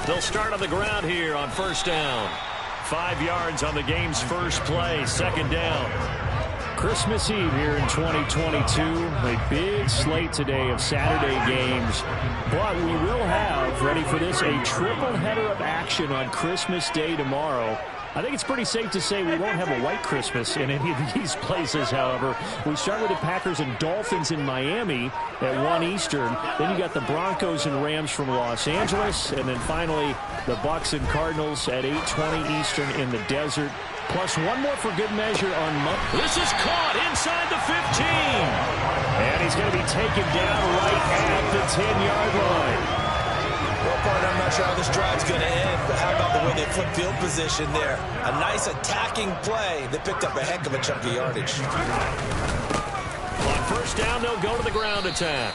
They'll start on the ground here on first down. 5 yards on the game's first play, second down. Christmas Eve here in 2022. A big slate today of Saturday games. But we will have, ready for this, a triple header of action on Christmas Day tomorrow. I think it's pretty safe to say we won't have a white Christmas in any of these places, however. We start with the Packers and Dolphins in Miami at 1 Eastern. Then you got the Broncos and Rams from Los Angeles. And then finally, the Bucs and Cardinals at 8:20 Eastern in the desert. Plus one more for good measure on Monday. This is caught inside the 15. And he's going to be taken down right at the 10-yard line. Well, partner, I'm not sure how this drive's going to end, but how about the way they flip field position there? A nice attacking play that picked up a heck of a chunk of yardage. On first down, they'll go to the ground attack.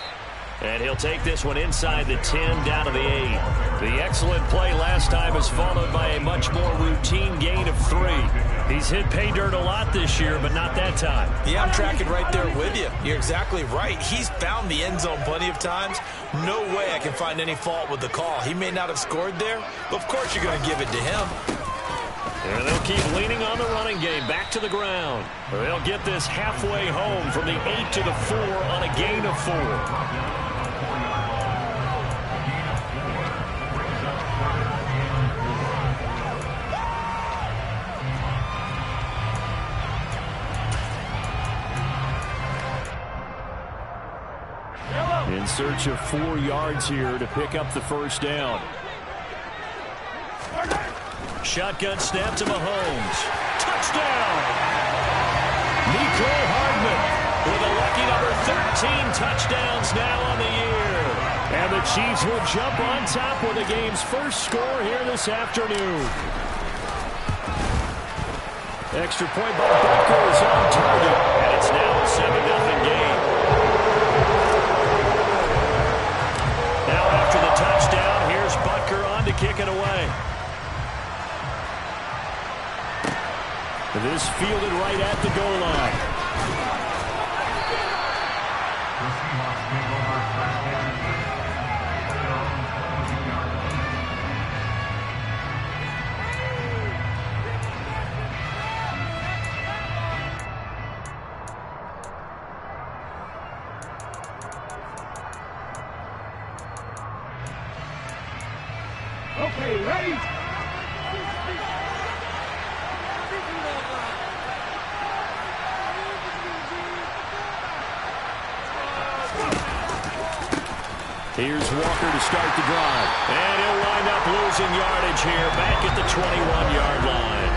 And he'll take this one inside the 10, down to the 8. The excellent play last time is followed by a much more routine gain of 3. He's hit pay dirt a lot this year, but not that time. Yeah, I'm tracking right there with you. You're exactly right. He's found the end zone plenty of times. No way I can find any fault with the call. He may not have scored there, but of course you're going to give it to him. And they'll keep leaning on the running game. Back to the ground. They'll get this halfway home from the 8 to the 4 on a gain of 4. In search of 4 yards here to pick up the first down. Shotgun snap to Mahomes. Touchdown! Nico Hardman with a lucky number 13 touchdowns now on the year. And the Chiefs will jump on top with the game's first score here this afternoon. Extra point by Butker is on target. And it's now a 7-0 game. Now after the touchdown, here's Butker on to kick it away. This fielded right at the goal line. Okay, ready? Here's Walker to start the drive. And he'll wind up losing yardage here back at the 21-yard line.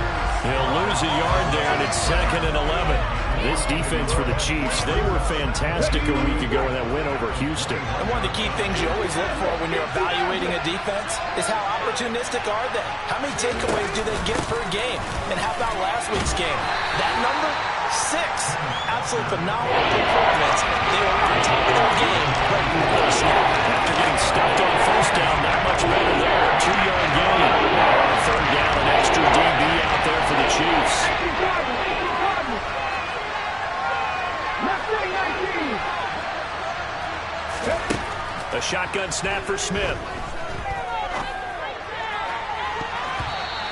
He'll lose a yard there, and it's 2nd and 11. This defense for the Chiefs, they were fantastic a week ago in that win over Houston. And one of the key things you always look for when you're evaluating a defense is how opportunistic are they? How many takeaways do they get per game? And how about last week's game? That number? 6. Absolutely phenomenal performance. They were on top of their game right from the first snap. After getting stuffed on first down, not much better there. 2-yard gain. On third down, an extra DB out there for the Chiefs. A shotgun snap for Smith.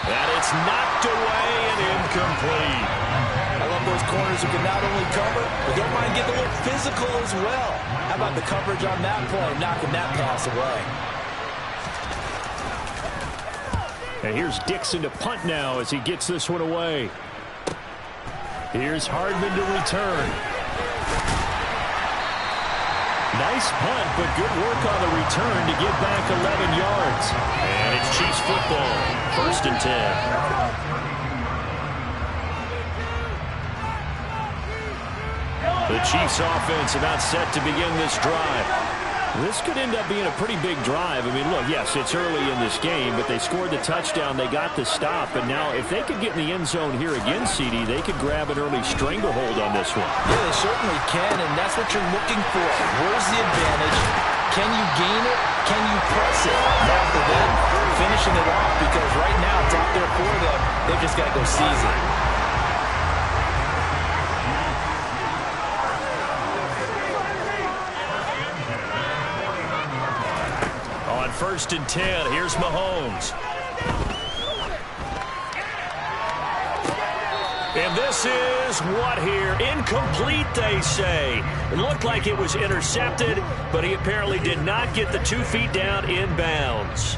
And it's knocked away and incomplete. I love those corners who can not only cover, but don't mind getting a little physical as well. How about the coverage on that play, knocking that pass away? And here's Dixon to punt now as he gets this one away. Here's Hardman to return. Nice punt, but good work on the return to get back 11 yards. And it's Chiefs football, 1st and 10. The Chiefs offense about set to begin this drive. This could end up being a pretty big drive. I mean, look, yes, it's early in this game, but they scored the touchdown. They got the stop. And now if they could get in the end zone here again, CD, they could grab an early stranglehold on this one. Yeah, they certainly can, and that's what you're looking for. Where's the advantage? Can you gain it? Can you press it? After that, finishing it off, because right now it's out there for them. They've just got to go seize it. 1st and 10. Here's Mahomes. And this is what here? Incomplete, they say. It looked like it was intercepted, but he apparently did not get the 2 feet down inbounds.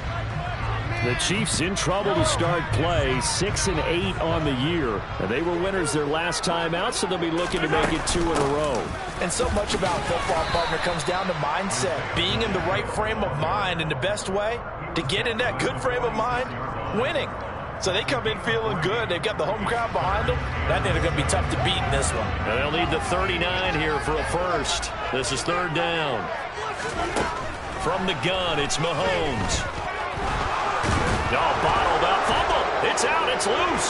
The Chiefs in trouble to start play, 6-8 on the year. They were winners their last time out, so they'll be looking to make it 2 in a row. And so much about football, partner, comes down to mindset. Being in the right frame of mind, and the best way to get in that good frame of mind, winning. So they come in feeling good. They've got the home crowd behind them. And I think they're going to be tough to beat in this one. And they'll need the 39 here for a first. This is 3rd down. From the gun, it's Mahomes. All bottled up. Fumble. It's out. It's loose.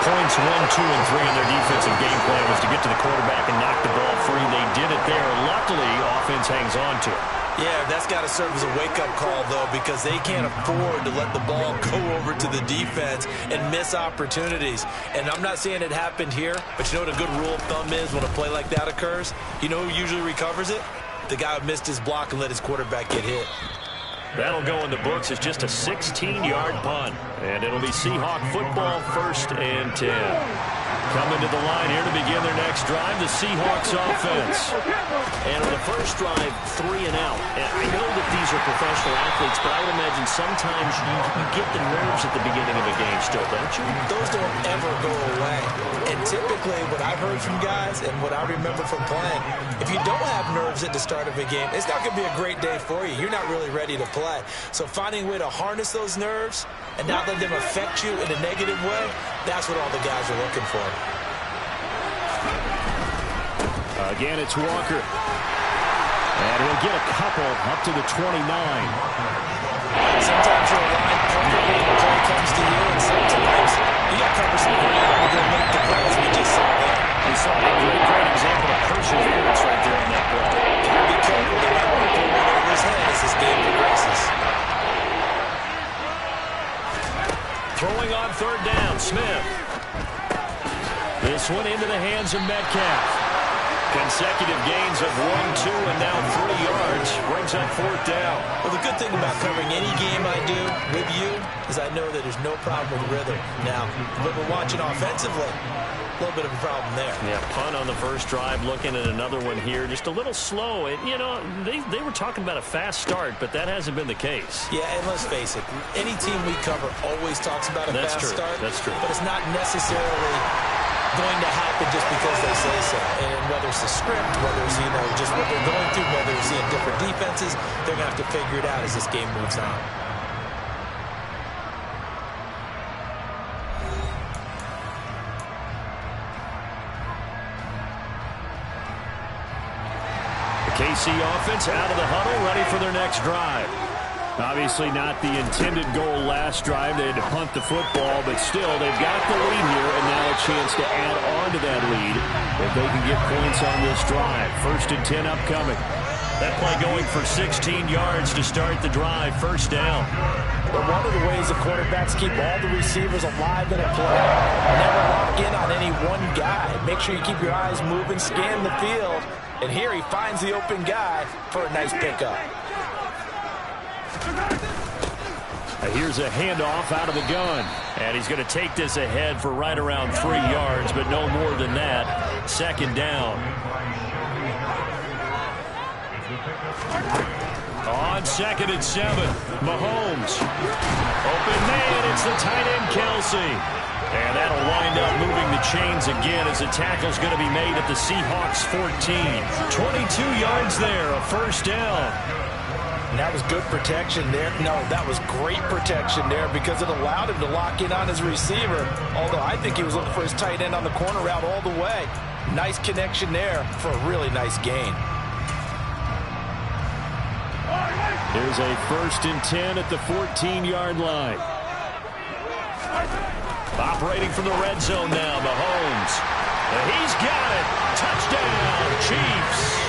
Points 1, 2, and 3 in their defensive game plan was to get to the quarterback and knock the ball free. They did it there. Luckily, offense hangs on to it. Yeah, that's got to serve as a wake-up call, though, because they can't afford to let the ball go over to the defense and miss opportunities. And I'm not saying it happened here, but you know what a good rule of thumb is when a play like that occurs? You know who usually recovers it? The guy who missed his block and let his quarterback get hit. That'll go in the books as just a 16-yard punt. And it'll be Seahawk football, 1st and 10. Coming to the line here to begin their next drive, the Seahawks offense. And on the first drive, 3 and out. And I know that these are professional athletes, but I would imagine sometimes you get the nerves at the beginning of a game still, don't you? Those don't ever go away. And typically what I've heard from guys and what I remember from playing, if you don't have nerves at the start of a game, it's not going to be a great day for you. You're not really ready to play. So finding a way to harness those nerves and not let them affect you in a negative way, that's what all the guys are looking for. Again, it's Walker. And he'll get a couple up to the 29. Sometimes you're aligned perfectly when the play comes to you, and sometimes you got to cover some ground to go make the plays we just saw there. We saw a great example of perseverance right there on that play. Gotta be careful. They might want to pull one over his head as this game progresses. Throwing on 3rd down, Smith. This one into the hands of Metcalf. Consecutive gains of 1, 2, and now 3 yards. Brings up 4th down. Well, the good thing about covering any game I do with you is I know that there's no problem with rhythm. Now, when we're watching offensively, a little bit of a problem there. Yeah, punt on the first drive, looking at another one here. Just a little slow. And, you know, they were talking about a fast start, but that hasn't been the case. Yeah, and let's face it, any team we cover always talks about a fast start. That's true. But it's not necessarily going to happen just because they say so. And whether it's the script, whether it's, you know, just what they're going through, whether it's in different defenses, they're going to have to figure it out as this game moves on. The KC offense out of the huddle, ready for their next drive. Obviously not the intended goal last drive. They had to punt the football, but still, they've got the lead here, and now a chance to add on to that lead if they can get points on this drive. 1st and 10 upcoming. That play going for 16 yards to start the drive. 1st down. But one of the ways the quarterbacks keep all the receivers alive in a play, never lock in on any one guy. Make sure you keep your eyes moving, scan the field, and here he finds the open guy for a nice pickup. Here's a handoff out of the gun. And he's going to take this ahead for right around 3 yards, but no more than that. 2nd down. On 2nd and 7, Mahomes. Open man, it's the tight end, Kelsey. And that'll wind up moving the chains again as the tackle's going to be made at the Seahawks 14. 22 yards there, a 1st down. And that was good protection there. No, that was great protection there because it allowed him to lock in on his receiver. Although I think he was looking for his tight end on the corner route all the way. Nice connection there for a really nice gain. Here's a 1st and 10 at the 14-yard line. Operating from the red zone now, Mahomes. And he's got it. Touchdown, Chiefs.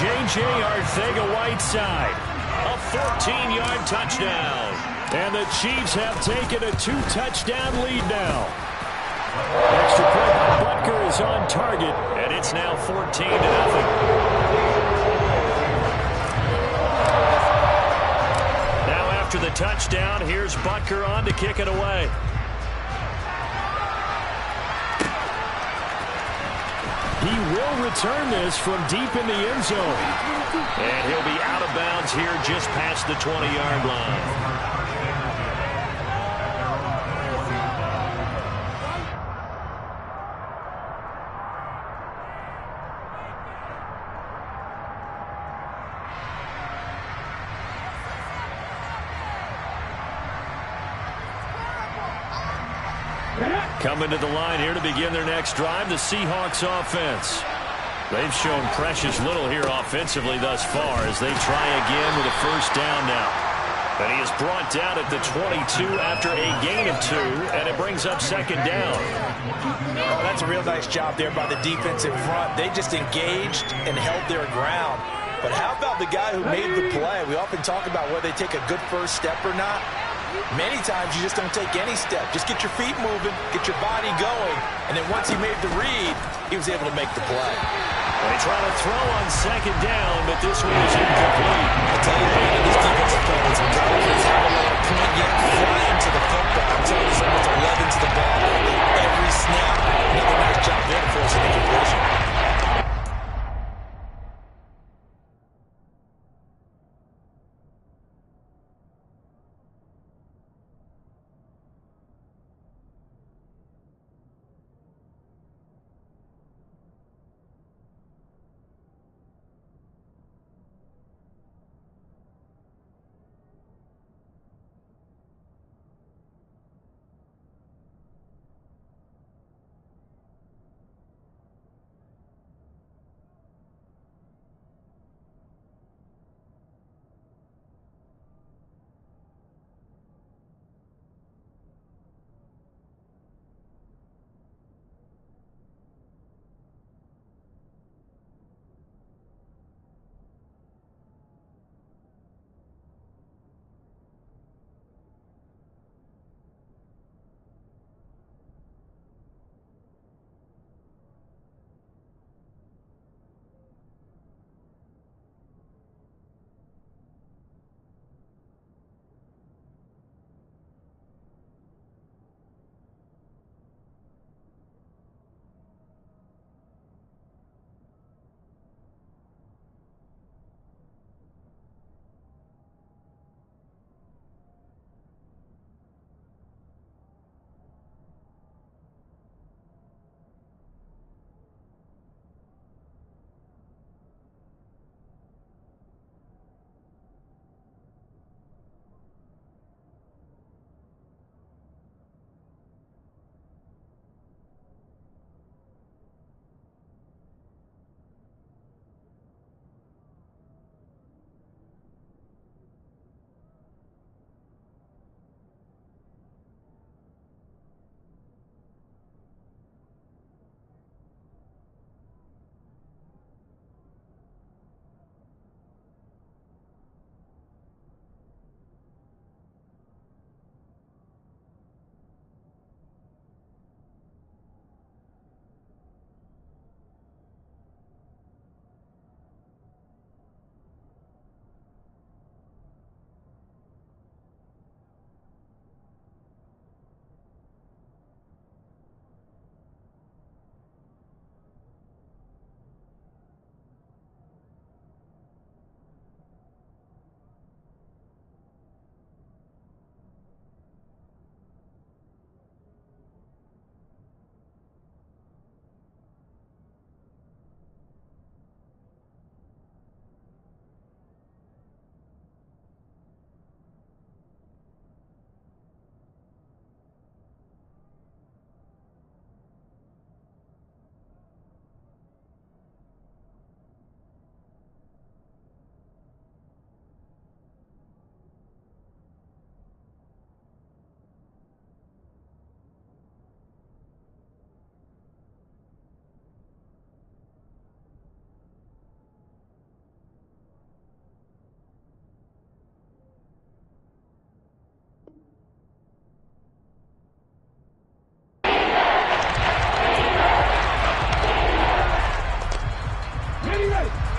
J.J. Arcega-Whiteside, a 14-yard touchdown. And the Chiefs have taken a 2-touchdown lead now. Extra point by Butker is on target, and it's now 14-0. touchdown. Here's Butker on to kick it away. He will return this from deep in the end zone. And he'll be out of bounds here just past the 20-yard line. Coming to the line here to begin their next drive, the Seahawks offense. They've shown precious little here offensively thus far as they try again with a first down now. And he is brought down at the 22 after a gain of 2, and it brings up second down. Oh, that's a real nice job there by the defense in front. They just engaged and held their ground. But how about the guy who made the play? We often talk about whether they take a good first step or not. Many times you just don't take any step. Just get your feet moving, get your body going, and then once he made the read, he was able to make the play. They try to throw on second down, but this one is incomplete. I tell you, man, this defensive play is intelligence. How to let a point yet fly into the football. I'm telling you, someone's 11 to the ball every snap. Another nice job there to force an incompletion.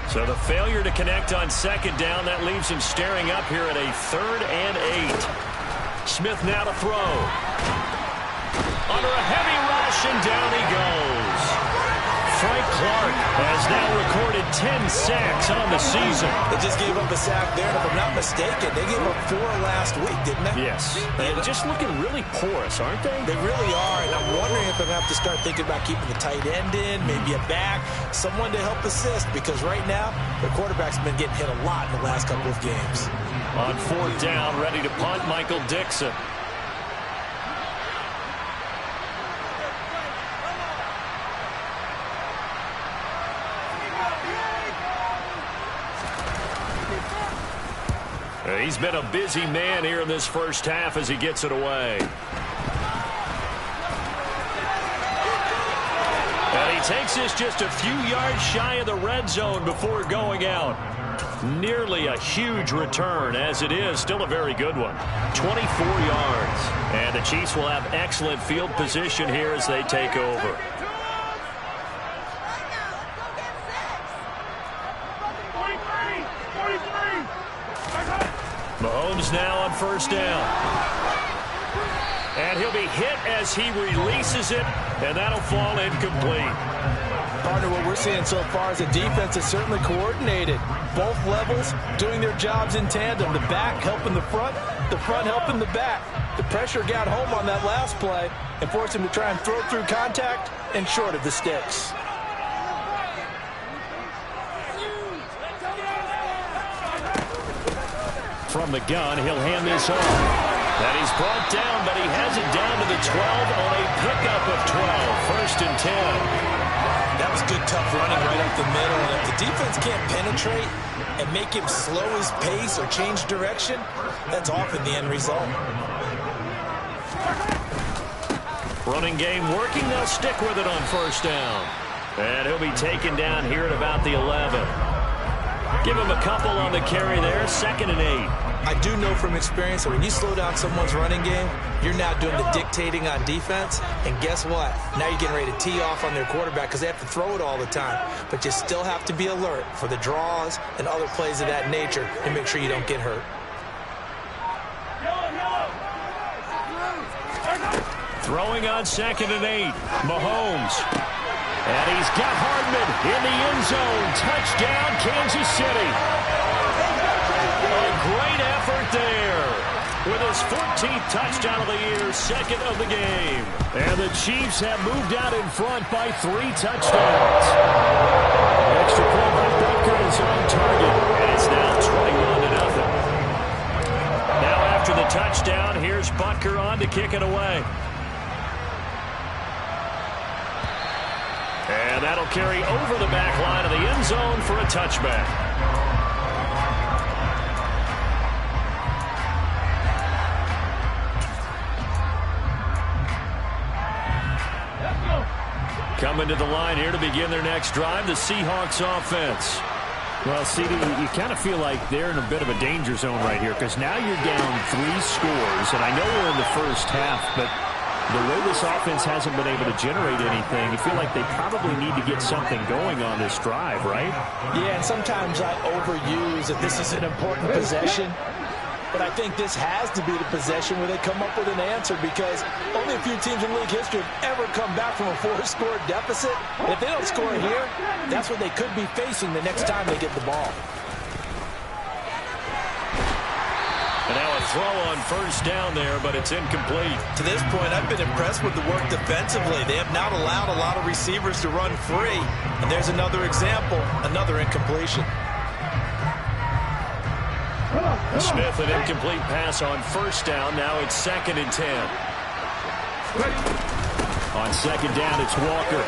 So the failure to connect on second down, that leaves him staring up here at a 3rd and 8. Smith now to throw. Under a heavy rush, and down he goes. Frank Clark has now recorded 10 sacks on the season. They just gave up a sack there, and if I'm not mistaken, they gave up 4 last week, didn't they? Yes. And just looking really porous, aren't they? They really are, and I'm wondering if they're going to have to start thinking about keeping the tight end in, maybe a back, someone to help assist, because right now, their quarterback's been getting hit a lot in the last couple of games. On 4th down, ready to punt, Michael Dixon. He's been a busy man here in this first half as he gets it away. And he takes this just a few yards shy of the red zone before going out. Nearly a huge return, as it is still a very good one. 24 yards. And the Chiefs will have excellent field position here as they take over. Mahomes now on 1st down. And he'll be hit as he releases it, and that'll fall incomplete. Partner, what we're seeing so far is the defense is certainly coordinated. Both levels doing their jobs in tandem. The back helping the front helping the back. The pressure got home on that last play and forced him to try and throw through contact and short of the sticks. From the gun, he'll hand this off. And he's brought down, but he has it down to the 12 on a pickup of 12. 1st and 10. That was good, tough running right up the middle. And if the defense can't penetrate and make him slow his pace or change direction, that's often the end result. Running game working. They'll stick with it on 1st down. And he'll be taken down here at about the 11. Give him a couple on the carry there. 2nd and 8. I do know from experience that when you slow down someone's running game, you're now doing the dictating on defense. And guess what? Now you're getting ready to tee off on their quarterback because they have to throw it all the time. But you still have to be alert for the draws and other plays of that nature and make sure you don't get hurt. Throwing on 2nd and 8. Mahomes. And he's got Hardman in the end zone. Touchdown, Kansas City. A great effort there. With his 14th touchdown of the year, 2nd of the game. And the Chiefs have moved out in front by 3 touchdowns. Extra point by Butker is on target. And it's now 21-0. Now after the touchdown, here's Butker on to kick it away. And that'll carry over the back line of the end zone for a touchback. Coming to the line here to begin their next drive, the Seahawks offense. Well, CD, you kind of feel like they're in a bit of a danger zone right here because now you're down 3 scores, and I know we're in the first half, but the way this offense hasn't been able to generate anything, you feel like they probably need to get something going on this drive, right? Yeah, and sometimes I overuse that this is an important possession. But I think this has to be the possession where they come up with an answer because only a few teams in league history have ever come back from a 4-score deficit. And if they don't score here, that's what they could be facing the next time they get the ball. And now a throw on 1st down there, but it's incomplete. To this point, I've been impressed with the work defensively. They have not allowed a lot of receivers to run free. And there's another example, another incompletion. Smith, an incomplete pass on 1st down. Now it's 2nd and 10. On 2nd down, it's Walker.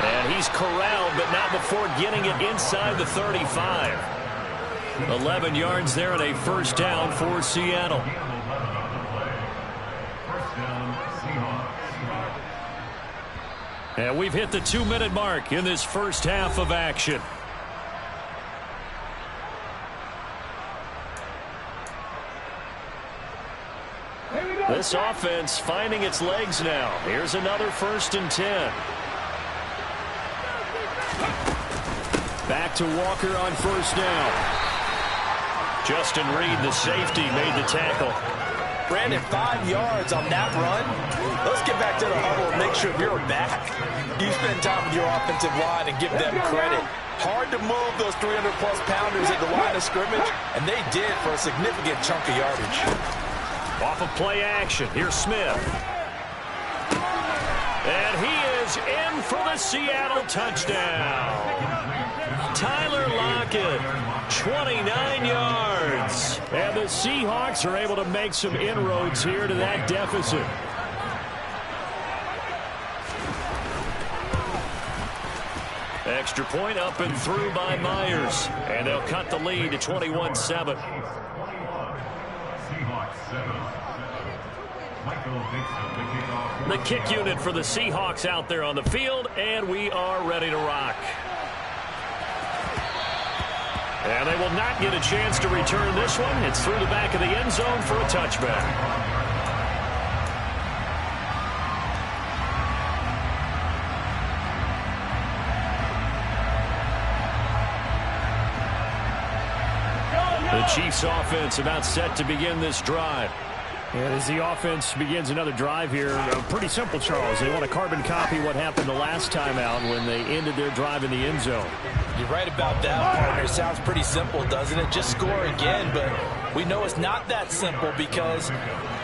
And he's corralled, but not before getting it inside the 35. 11 yards there and a 1st down for Seattle. And we've hit the 2-minute mark in this first half of action. This offense finding its legs now. Here's another 1st and 10. Back to Walker on 1st down. Justin Reed, the safety, made the tackle. Brandon, 5 yards on that run. Let's get back to the huddle and make sure you're back. You spend time with your offensive line and give them credit. Hard to move those 300-plus pounders at the line of scrimmage, and they did for a significant chunk of yardage. Off of play action, here's Smith. And he is in for the Seattle touchdown. Tyler Lockett, 29 yards. And the Seahawks are able to make some inroads here to that deficit. Extra point up and through by Myers. And they'll cut the lead to 21-7. The kick unit for the Seahawks out there on the field, and we are ready to rock. And they will not get a chance to return this one. It's through the back of the end zone for a touchback. The Chiefs offense about set to begin this drive. And as the offense begins another drive here, pretty simple, Charles. They want to carbon copy what happened the last time out when they ended their drive in the end zone. You're right about that, partner. It sounds pretty simple, doesn't it? Just score again, but we know it's not that simple because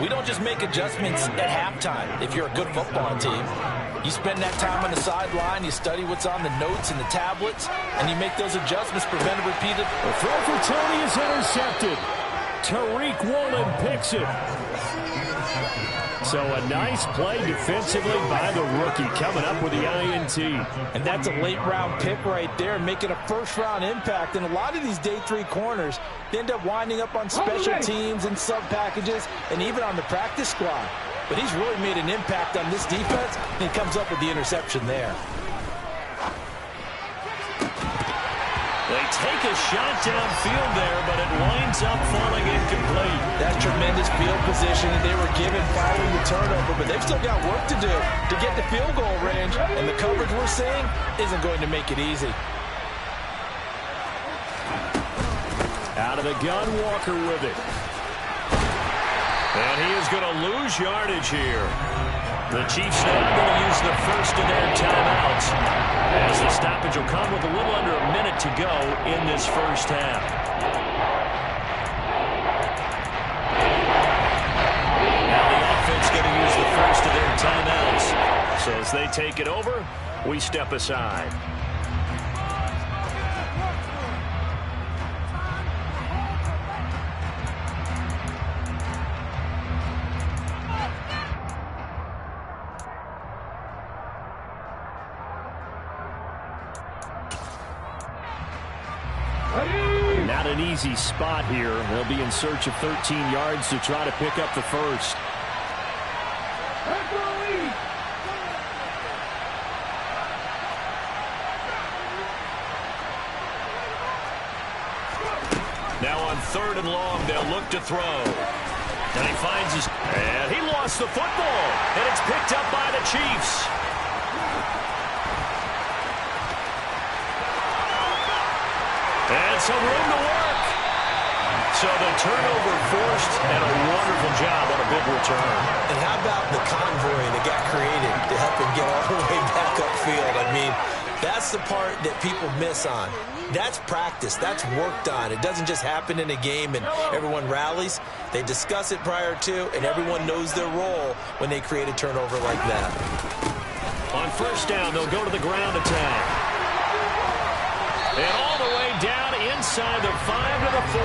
we don't just make adjustments at halftime if you're a good football team. You spend that time on the sideline, you study what's on the notes and the tablets, and you make those adjustments, prevent a repeated. The throw for Tony is intercepted. Tariq Woolen picks it. So a nice play defensively by the rookie coming up with the INT. And that's a late-round pick right there, making a first-round impact. And a lot of these day 3 corners, they end up winding up on special teams and sub-packages and even on the practice squad. But he's really made an impact on this defense, and he comes up with the interception there. They take a shot downfield there, but it winds up falling incomplete. That's tremendous field position that they were given following the turnover, but they've still got work to do to get the field goal range, and the coverage we're seeing isn't going to make it easy. Out of the gun, Walker with it. And he is going to lose yardage here. The Chiefs now going to use the first of their timeouts, as the stoppage will come with a little under a minute to go in this first half. Now the offense going to use the first of their timeouts. So as they take it over, we step aside. Not an easy spot here. They'll be in search of 13 yards to try to pick up the first. Now on 3rd and long, they'll look to throw. And he finds his... And he lost the football. And it's picked up by the Chiefs. And some room to work. So the turnover forced, and a wonderful job on a big return. And how about the convoy that got created to help him get all the way back upfield? I mean, that's the part that people miss on. That's practice. That's worked on. It doesn't just happen in a game and everyone rallies. They discuss it prior to, and everyone knows their role when they create a turnover like that. On 1st down, they'll go to the ground attack. And all the way down inside the 5 to the 4.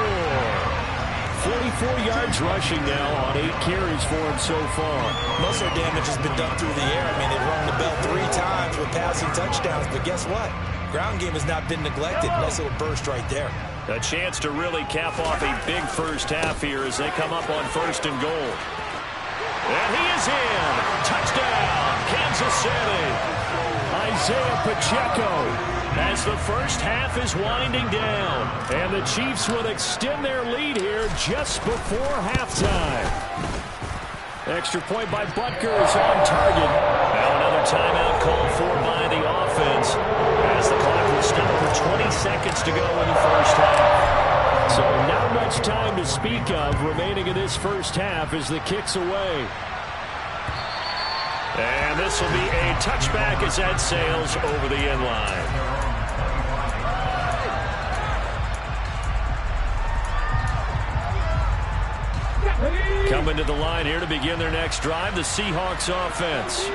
44 yards rushing now on 8 carries for him so far. Most of their damage has been done through the air. I mean, they've rung the bell 3 times with passing touchdowns. But guess what? Ground game has not been neglected. Nice little burst right there. A chance to really cap off a big first half here as they come up on 1st and goal. And he is in. Touchdown, Kansas City. Isaiah Pacheco. As the first half is winding down, and the Chiefs will extend their lead here just before halftime. Extra point by Butker is on target. Now another timeout called for by the offense, as the clock will stop for 20 seconds to go in the first half. So not much much time to speak of remaining in this first half as the kick's away. And this will be a touchback as that sails over the end line. Coming to the line here to begin their next drive, the Seahawks offense.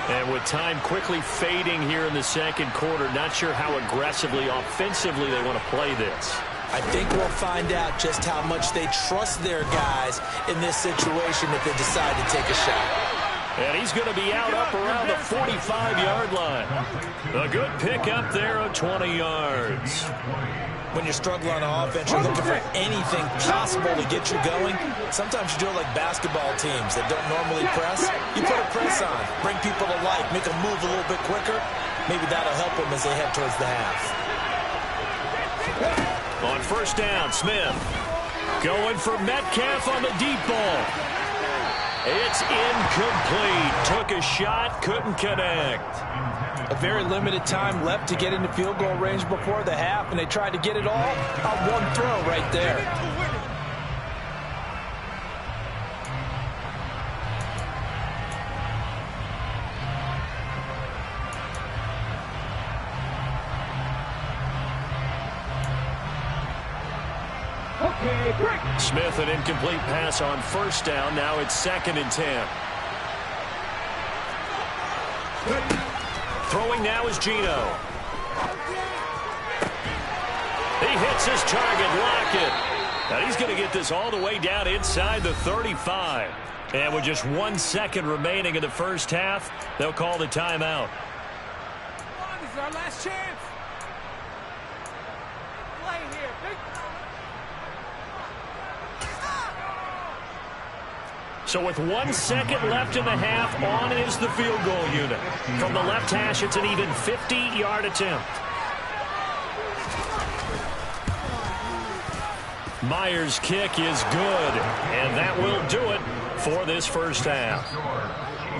And with time quickly fading here in the second quarter, not sure how aggressively, offensively they want to play this. I think we'll find out just how much they trust their guys in this situation if they decide to take a shot. And he's going to be out up around the 45-yard line. A good pick up there of 20 yards. When you're struggling on offense, you're looking for anything possible to get you going. Sometimes you do it like basketball teams that don't normally press. You put a press on, bring people to life, make them move a little bit quicker. Maybe that'll help them as they head towards the half. On first down, Smith going for Metcalf on the deep ball. It's incomplete. Took a shot, couldn't connect. A very limited time left to get into field goal range before the half, and they tried to get it all on one throw right there. Okay, break. Smith, an incomplete pass on first down. Now it's 2nd and 10. Throwing now is Geno. He hits his target, Lockett. Now he's going to get this all the way down inside the 35. And with just 1 second remaining in the first half, they'll call the timeout. This is our last chance. Play here, big. So with 1 second left in the half, on is the field goal unit. From the left hash, it's an even 50-yard attempt. Myers' kick is good, and that will do it for this first half.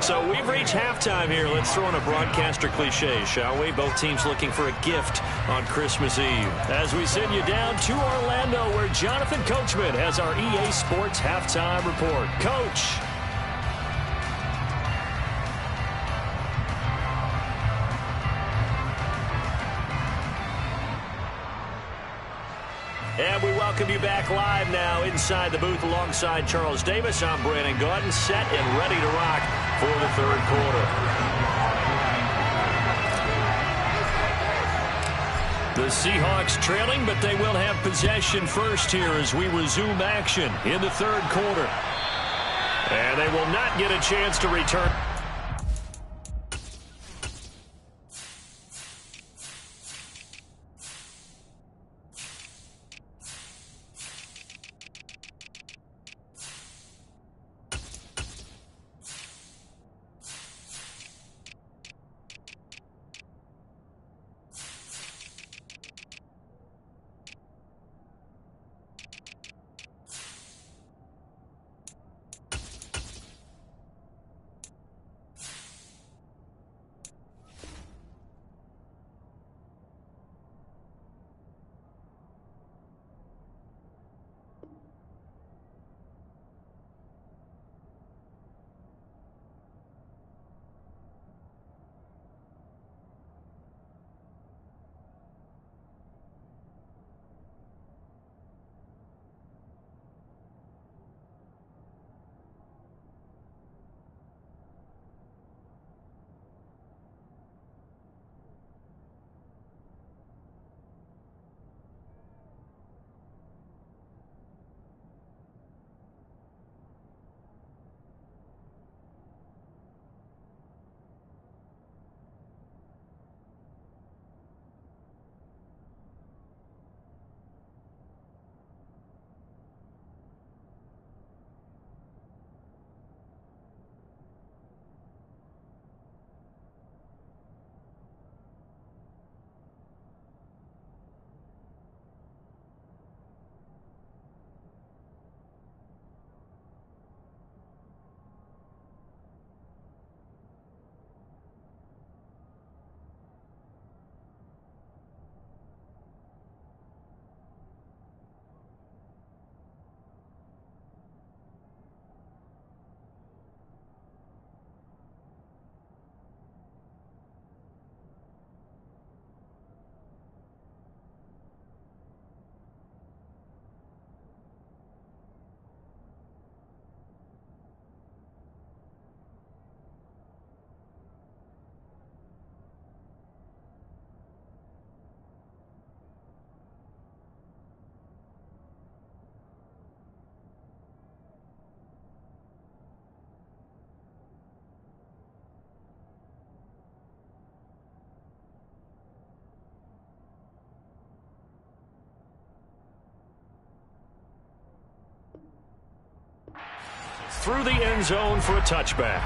So we've reached halftime here. Let's throw in a broadcaster cliche, shall we? Both teams looking for a gift on Christmas Eve. As we send you down to Orlando, where Jonathan Coachman has our EA Sports halftime report. Coach. And we welcome you back live now inside the booth alongside Charles Davis. I'm Brandon Gaudin, set and ready to rock for the third quarter. The Seahawks trailing, but they will have possession first here as we resume action in the third quarter. And they will not get a chance to return. through the end zone for a touchback.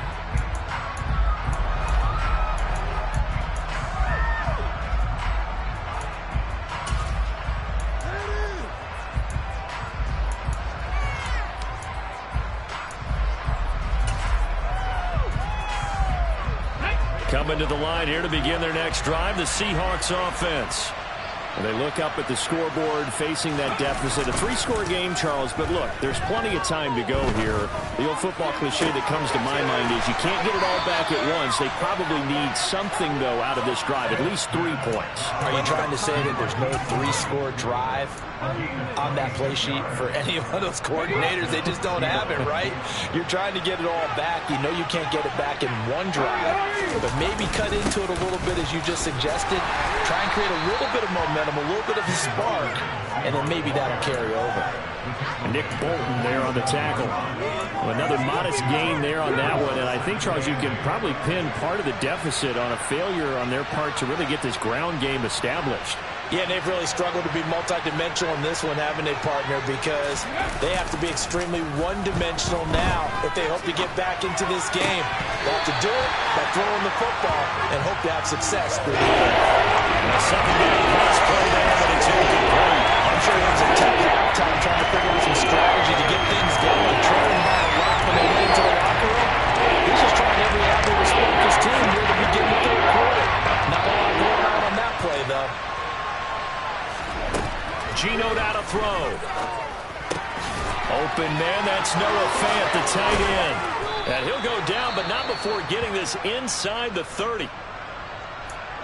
Coming to the line here to begin their next drive, the Seahawks offense. And they look up at the scoreboard facing that deficit. A three-score game, Charles, but look, there's plenty of time to go here. The old football cliche that comes to my mind is you can't get it all back at once. They probably need something, though, out of this drive, at least 3 points. Are you trying to say that there's no three-score drive on that play sheet for any one of those coordinators? They just don't have it, right? You're trying to get it all back. You know you can't get it back in one drive, but maybe cut into it a little bit as you just suggested. Try and create a little bit of momentum, a little bit of a spark, and then maybe that'll carry over. Nick Bolton there on the tackle. Another modest gain there on that one, and I think, Charles, you can probably pin part of the deficit on a failure on their part to really get this ground game established. Yeah, and they've really struggled to be multidimensional in this one, haven't they, partner? Because they have to be extremely one-dimensional now if they hope to get back into this game. They have to do it by throwing the football and hope to have success through the air. Second down pass play there, but it's incomplete. I'm sure it was a tough halftime trying to figure out some strategy to get things going. Trailing by a lot when they went into the locker room. He's just trying every avenue to spark his team here to begin the third quarter. Not a lot going on that play, though. Geno out to throw. Open man, that's Noah Fant, the tight end. And he'll go down, but not before getting this inside the 30.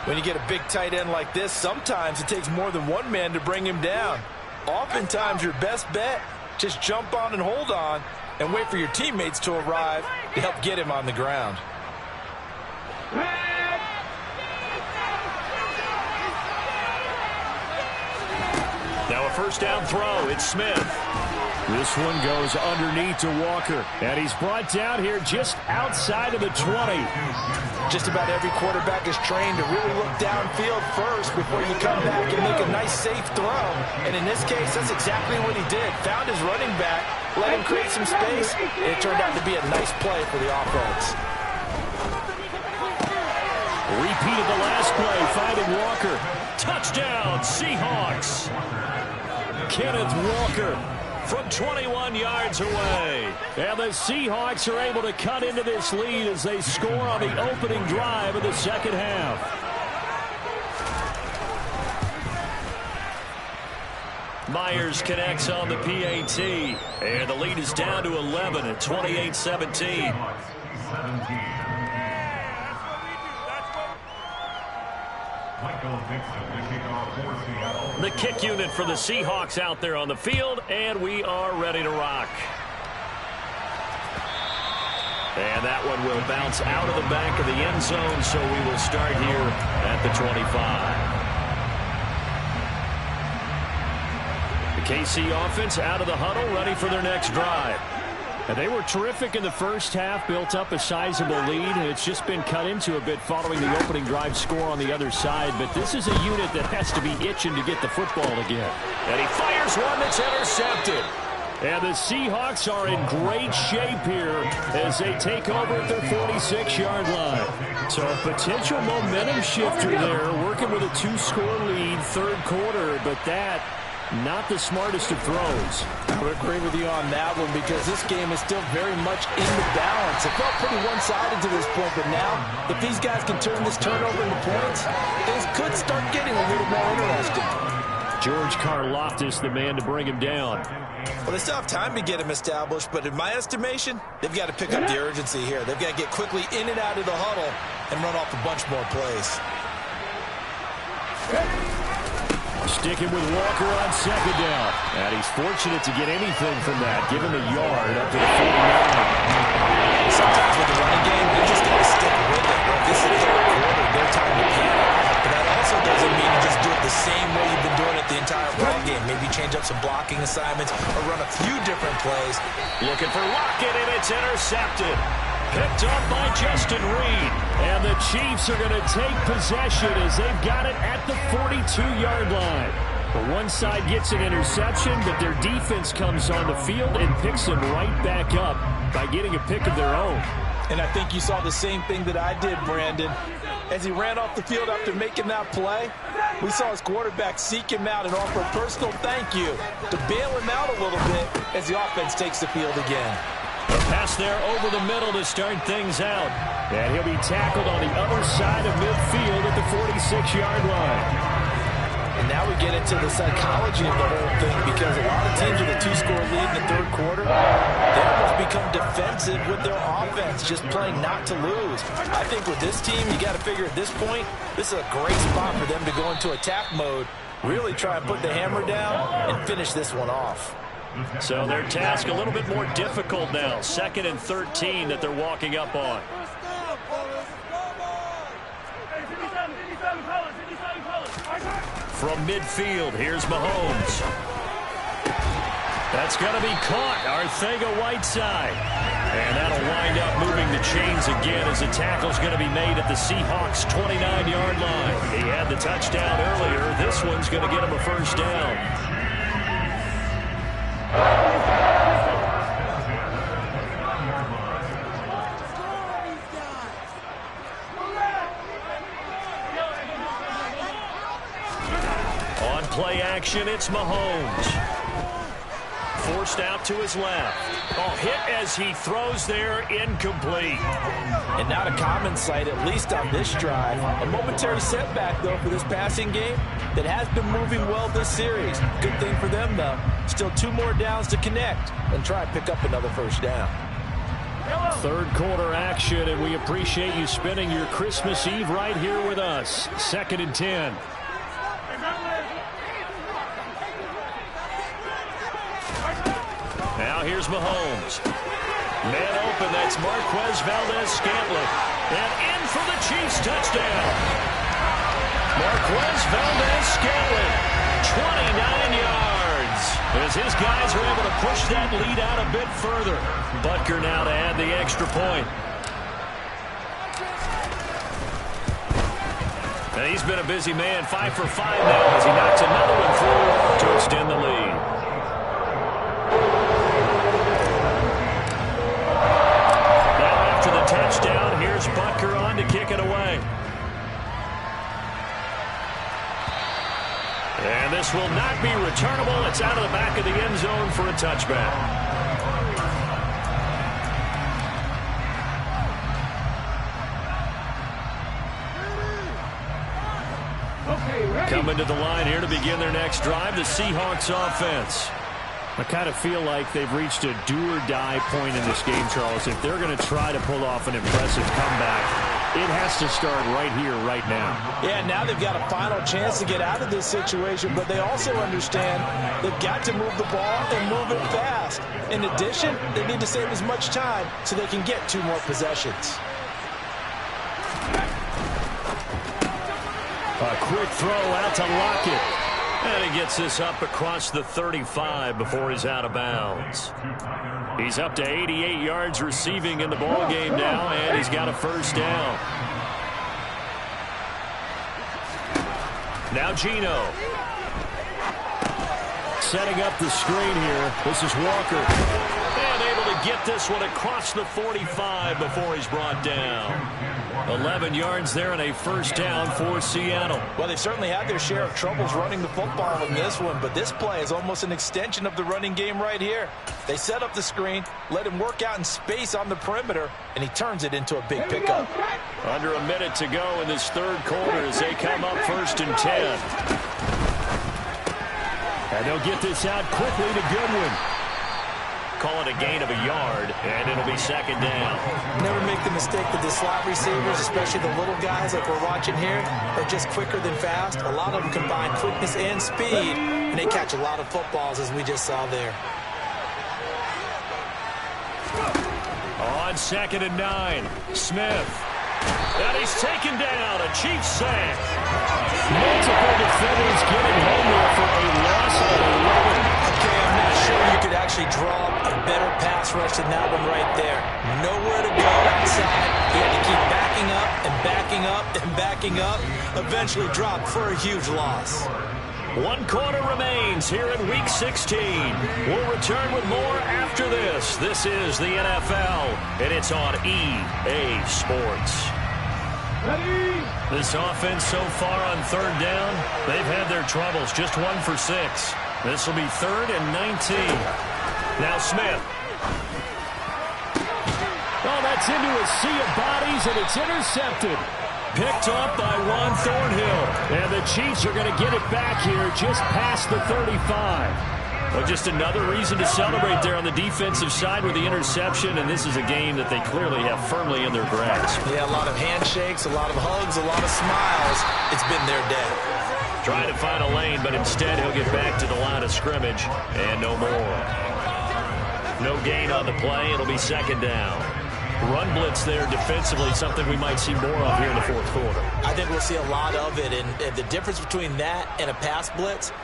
When you get a big tight end like this, sometimes it takes more than one man to bring him down. Oftentimes, your best bet, just jump on and hold on and wait for your teammates to arrive to help get him on the ground. Now a first down throw. It's Smith. This one goes underneath to Walker. And he's brought down here just outside of the 20. Just about every quarterback is trained to really look downfield first before you come back and make a nice, safe throw. And in this case, that's exactly what he did. Found his running back, let him create some space, and it turned out to be a nice play for the offense. Repeated the last play, finding Walker. Touchdown, Seahawks. Kenneth Walker from 21 yards away. And the Seahawks are able to cut into this lead as they score on the opening drive of the second half. Myers connects on the PAT. And the lead is down to 11 at 28-17. The kick unit for the Seahawks out there on the field, and we are ready to rock. And that one will bounce out of the back of the end zone, so we will start here at the 25. The KC offense out of the huddle, ready for their next drive. And they were terrific in the first half, built up a sizable lead, and it's just been cut into a bit following the opening drive score on the other side. But this is a unit that has to be itching to get the football again. And he fires one that's intercepted. And the Seahawks are in great shape here as they take over at their 46-yard line. So a potential momentum shifter there, working with a 2-score lead, third quarter, but that not the smartest of throws. I would agree with you on that one because this game is still very much in the balance. It felt pretty one-sided to this point, but now if these guys can turn this turnover into points, things could start getting a little more interesting. George Karlaftis, the man to bring him down. Well, they still have time to get him established, but in my estimation, they've got to pick up the urgency here. They've got to get quickly in and out of the huddle and run off a bunch more plays. Sticking with Walker on second down. And he's fortunate to get anything from that, given the yard up to the 49. Sometimes with the running game, you just got to stick with it. Well, this is the third quarter, no time to panic. But that also doesn't mean you just do it the same way you've been doing it the entire ball game. Maybe change up some blocking assignments or run a few different plays. Looking for Lockett, and it's intercepted. Picked up by Justin Reed. And the Chiefs are going to take possession as they've got it at the 42-yard line. But one side gets an interception, but their defense comes on the field and picks them right back up by getting a pick of their own. And I think you saw the same thing that I did, Brandon. As he ran off the field after making that play, we saw his quarterback seek him out and offer a personal thank you to bail him out a little bit as the offense takes the field again. A pass there over the middle to start things out. And he'll be tackled on the other side of midfield at the 46-yard line. And now we get into the psychology of the whole thing, because a lot of teams with a 2-score lead in the third quarter, they almost become defensive with their offense, just playing not to lose. I think with this team, you got to figure at this point, this is a great spot for them to go into attack mode, really try and put the hammer down and finish this one off. So their task a little bit more difficult now. 2nd and 13 that they're walking up on. From midfield, here's Mahomes. That's going to be caught. Arcega-Whiteside. And that'll wind up moving the chains again as the tackle's going to be made at the Seahawks' 29-yard line. He had the touchdown earlier. This one's going to get him a first down. On play action, it's Mahomes. Forced out to his left. Oh, hit as he throws there, incomplete. And not a common sight, at least on this drive. A momentary setback, though, for this passing game that has been moving well this series. Good thing for them, though. Still 2 more downs to connect and try and pick up another first down. Third quarter action, and we appreciate you spending your Christmas Eve right here with us. 2nd and 10. Now here's Mahomes. Man open, that's Marquez Valdez-Scantling. And in for the Chiefs touchdown. Marquez Valdez-Scantling, 29 yards. As his guys are able to push that lead out a bit further. Butker now to add the extra point. And he's been a busy man, 5 for 5 now as he knocks another one through to extend the lead. Touchdown. Here's Butker on to kick it away. And this will not be returnable. It's out of the back of the end zone for a touchback. Coming to the line here to begin their next drive, the Seahawks offense. I kind of feel like they've reached a do-or-die point in this game, Charles. If they're going to try to pull off an impressive comeback, it has to start right here, right now. Yeah, now they've got a final chance to get out of this situation, but they also understand they've got to move the ball and move it fast. In addition, they need to save as much time so they can get 2 more possessions. A quick throw out to Lockett. And he gets this up across the 35 before he's out of bounds. He's up to 88 yards receiving in the ballgame now, and he's got a first down. Now Geno. Setting up the screen here. This is Walker. And able to get this one across the 45 before he's brought down. 11 yards there and a first down for Seattle. Well, they certainly had their share of troubles running the football in this one, but this play is almost an extension of the running game right here. They set up the screen, let him work out in space on the perimeter, and he turns it into a big pickup. Under a minute to go in this third quarter as they come up 1st and 10. And they'll get this out quickly to Goodwin. Call it a gain of a yard, and it'll be 2nd down. Never make the mistake that the slot receivers, especially the little guys like we're watching here, are just quicker than fast. A lot of them combine quickness and speed, and they catch a lot of footballs, as we just saw there. On 2nd and 9, Smith. And he's taken down, a Chiefs sack. Multiple defenders getting home there for a loss of 11. Okay, I'm not sure you could actually draw a better pass rush than that one right there. Nowhere to go outside. He had to keep backing up and backing up and backing up. Eventually dropped for a huge loss. One quarter remains here in Week 16. We'll return with more after this. This is the NFL, and it's on EA Sports. Ready? This offense so far on third down, they've had their troubles. Just 1 for 6. This will be 3rd and 19. Now Smith. Oh, that's into a sea of bodies, and it's intercepted. Picked up by Juan Thornhill. And the Chiefs are going to get it back here just past the 35. Well, just another reason to celebrate there on the defensive side with the interception, and this is a game that they clearly have firmly in their grasp. Yeah, a lot of handshakes, a lot of hugs, a lot of smiles. It's been their day. Trying to find a lane, but instead he'll get back to the line of scrimmage, and no more. No gain on the play. It'll be 2nd down. Run blitz there defensively, something we might see more of here in the 4th quarter. I think we'll see a lot of it, and the difference between that and a pass blitz,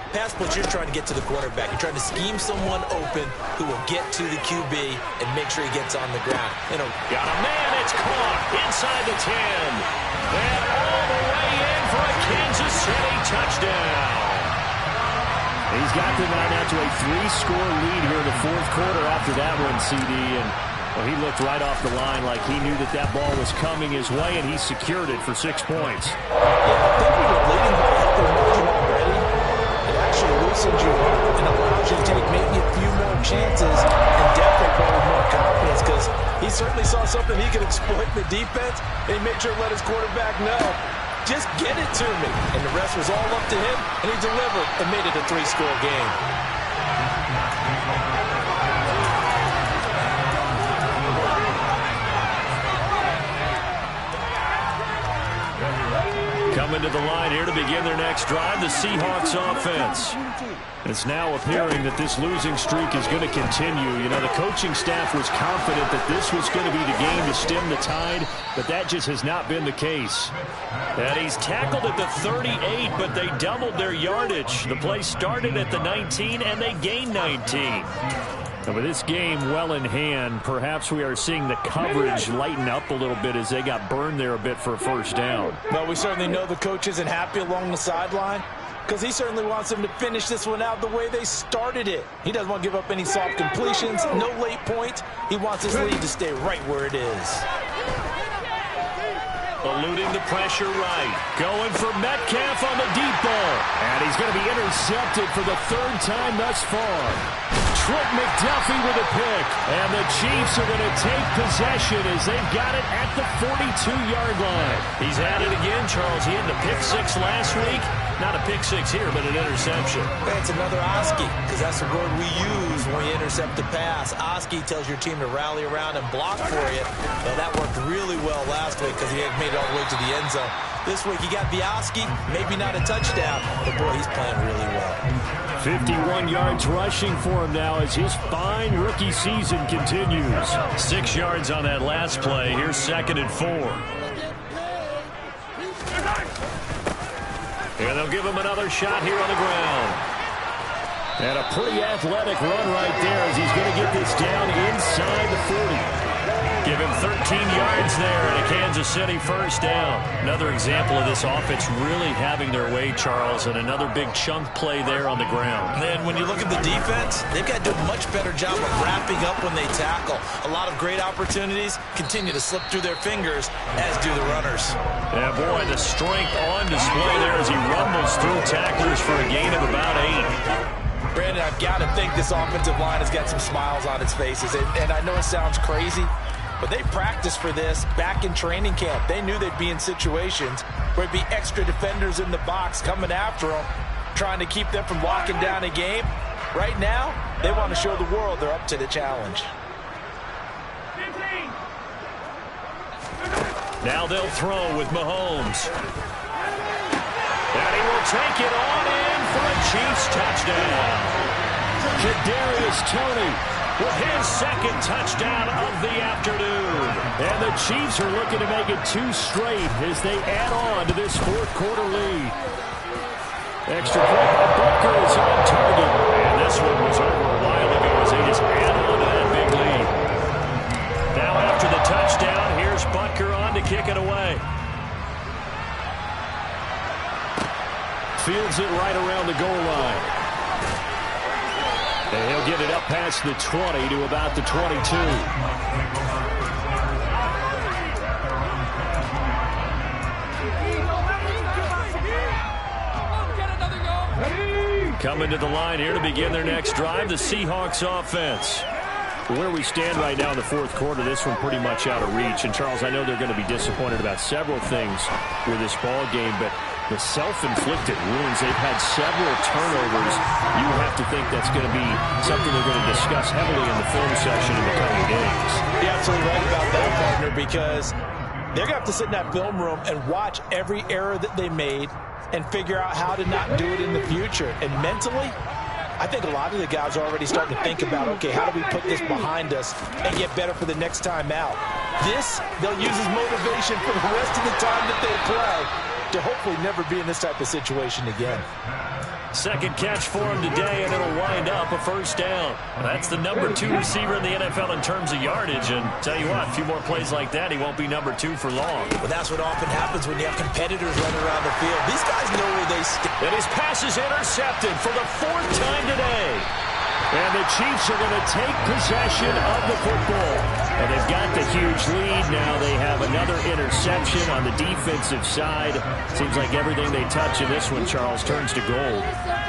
you're trying to get to the quarterback. You're trying to scheme someone open who will get to the QB and make sure he gets on the ground. Got a man, it's caught inside the 10. And all the way in for a Kansas City touchdown. He's got them now to a 3-score lead here in the 4th quarter after that one, CD, and well, he looked right off the line like he knew that ball was coming his way, and he secured it for 6 points. Yeah, I think we were leading by a margin already. It actually loosens you up and allows you to take maybe a few more chances and definitely play with more confidence, because he certainly saw something he could exploit in the defense, and he made sure to let his quarterback know, just get it to me. And the rest was all up to him, and he delivered and made it a 3-score game. Coming to the line here to begin their next drive, the Seahawks offense. It's now appearing that this losing streak is going to continue. You know, the coaching staff was confident that this was going to be the game to stem the tide, but that just has not been the case. And he's tackled at the 38, but they doubled their yardage. The play started at the 19, and they gained 19. And with this game well in hand, perhaps we are seeing the coverage lighten up a little bit as they got burned there a bit for a 1st down. Well, we certainly know the coach isn't happy along the sideline, because he certainly wants them to finish this one out the way they started it. He doesn't want to give up any soft completions, no late points. He wants his lead to stay right where it is. Eluding the pressure right. Going for Metcalf on the deep ball. And he's going to be intercepted for the 3rd time thus far. Trent McDuffie with a pick. And the Chiefs are going to take possession as they've got it at the 42-yard line. He's at it again, Charles. He had the pick 6 last week. Not a pick 6 here, but an interception. It's another Oski, because that's the word we use when we intercept a pass. Oski tells your team to rally around and block for you. Well, that worked really well last week because he had made it all the way to the end zone. This week, you got the Oski, maybe not a touchdown, but boy, he's playing really well. 51 yards rushing for him now as his fine rookie season continues. 6 yards on that last play. Here's 2nd and 4. And they'll give him another shot here on the ground. And a pretty athletic run right there as he's going to get this down inside the 40. Give him 13 yards there and a Kansas City 1st down. Another example of this offense really having their way, Charles, and another big chunk play there on the ground. And when you look at the defense, they've got to do a much better job of wrapping up when they tackle. A lot of great opportunities continue to slip through their fingers, as do the runners. Yeah, boy, the strength on display there as he rumbles through tacklers for a gain of about 8. Brandon, I've got to think this offensive line has got some smiles on its faces. And I know it sounds crazy, but they practiced for this back in training camp. They knew they'd be in situations where there'd be extra defenders in the box coming after them, trying to keep them from locking down a game. Right now, they want to show the world they're up to the challenge. Now they'll throw with Mahomes. And he will take it on in for a Chiefs touchdown. Kadarius Toney with his 2nd touchdown of the afternoon. And the Chiefs are looking to make it 2 straight as they add on to this 4th quarter lead. Extra point by Butker is on target. And this one was over a while ago as they just add on to that big lead. Now after the touchdown, here's Butker on to kick it away. Fields has it right around the goal line. And he'll get it up past the 20 to about the 22. Coming to the line here to begin their next drive, the Seahawks offense. Where we stand right now in the fourth quarter, this one pretty much out of reach. And, Charles, I know they're going to be disappointed about several things with this ball game, but the self-inflicted wounds, they've had several turnovers. You have to think that's going to be something they're going to discuss heavily in the film session in the coming days. You're absolutely right about that, partner, because they're going to have to sit in that film room and watch every error that they made and figure out how to not do it in the future. And mentally, I think a lot of the guys are already starting to think about, okay, how do we put this behind us and get better for the next time out? This, they'll use as motivation for the rest of the time that they play to hopefully never be in this type of situation again. Second catch for him today, and it'll wind up a first down. That's the number 2 receiver in the NFL in terms of yardage. And tell you what, a few more plays like that, he won't be number 2 for long. Well, that's what often happens when you have competitors running around the field. These guys know where they stand. And his pass is intercepted for the 4th time today. And the Chiefs are going to take possession of the football. And they've got the huge lead. Now they have another interception on the defensive side. Seems like everything they touch in this one, Charles, turns to gold.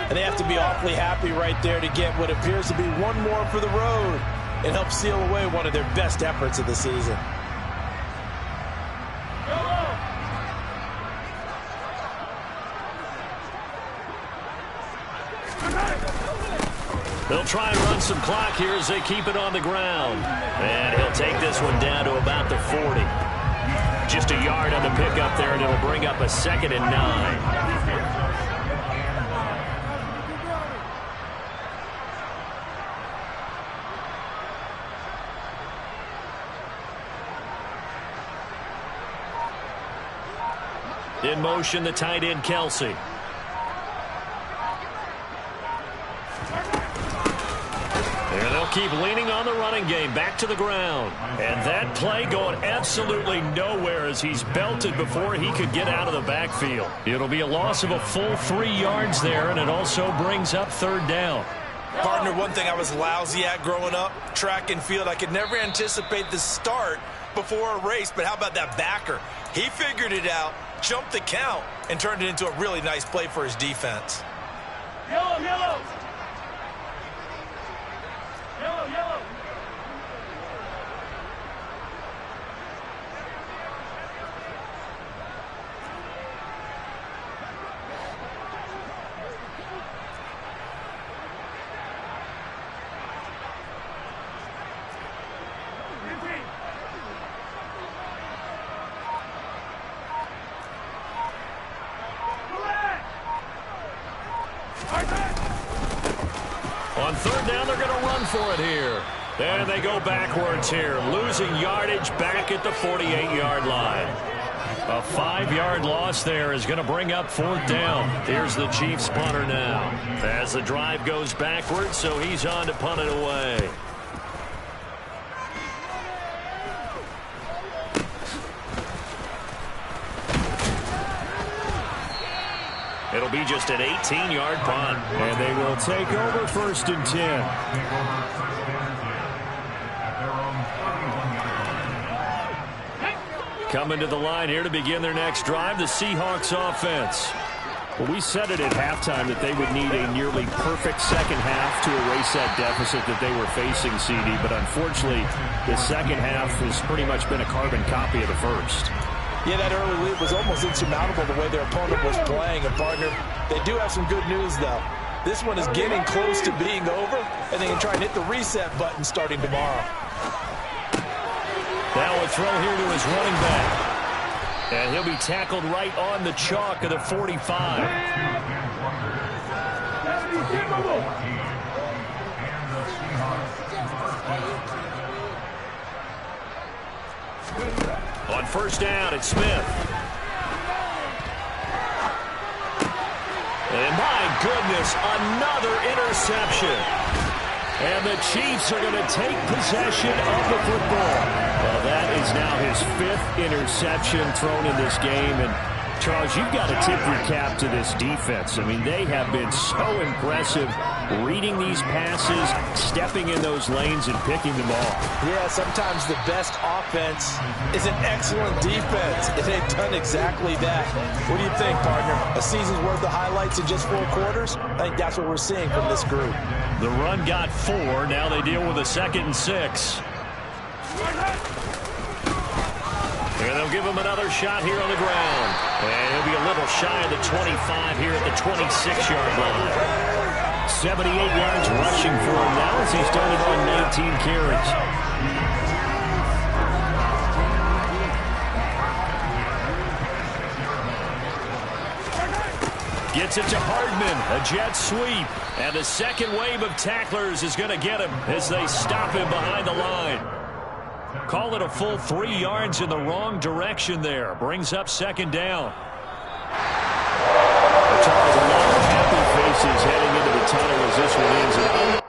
And they have to be awfully happy right there to get what appears to be one more for the road and help seal away one of their best efforts of the season. They'll try and run some clock here as they keep it on the ground. And he'll take this one down to about the 40. Just a yard on the pickup there, and it'll bring up a 2nd and 9. In motion, the tight end, Kelsey. And they'll keep leaning on the running game, back to the ground. And that play going absolutely nowhere as he's belted before he could get out of the backfield. It'll be a loss of a full 3 yards there, and it also brings up 3rd down. Partner, one thing I was lousy at growing up, track and field, I could never anticipate the start before a race, but how about that backer? He figured it out, jumped the count, and turned it into a really nice play for his defense. Yellow, yellow. Yellow, yellow. On 3rd down, they're going to run for it here. And they go backwards here, losing yardage back at the 48-yard line. A 5-yard loss there is going to bring up 4th down. Here's the Chiefs punter now. As the drive goes backwards, so he's on to punt it away. It'll be just an 18-yard punt. And they will take over 1st and 10. Coming to the line here to begin their next drive, the Seahawks offense. Well, we said it at halftime that they would need a nearly perfect second half to erase that deficit that they were facing, CD. But unfortunately, the second half has pretty much been a carbon copy of the first. Yeah, that early lead was almost insurmountable the way their opponent was playing. And, partner, they do have some good news, though. This one is getting close to being over, and they can try and hit the reset button starting tomorrow. Now a throw here to his running back. And he'll be tackled right on the chalk of the 45. On 1st down, it's Smith. And my goodness, another interception. And the Chiefs are going to take possession of the football. Well, that is now his 5th interception thrown in this game. And Charles, you've got to tip your cap to this defense. I mean, they have been so impressive reading these passes, stepping in those lanes, and picking them off. Yeah, sometimes the best offense is an excellent defense, and they've done exactly that. What do you think, partner? A season's worth of highlights in just 4 quarters? I think that's what we're seeing from this group. The run got 4. Now they deal with a 2nd and 6. And they'll give him another shot here on the ground. And he'll be a little shy of the 25 here at the 26-yard line. 78 yards rushing for him now as he's done it on 19 carries. Gets it to Hardman, a jet sweep. And the second wave of tacklers is going to get him as they stop him behind the line. Call it a full 3 yards in the wrong direction there. Brings up 2nd down. Charles, a lot of happy faces heading into the tunnel as this one ends.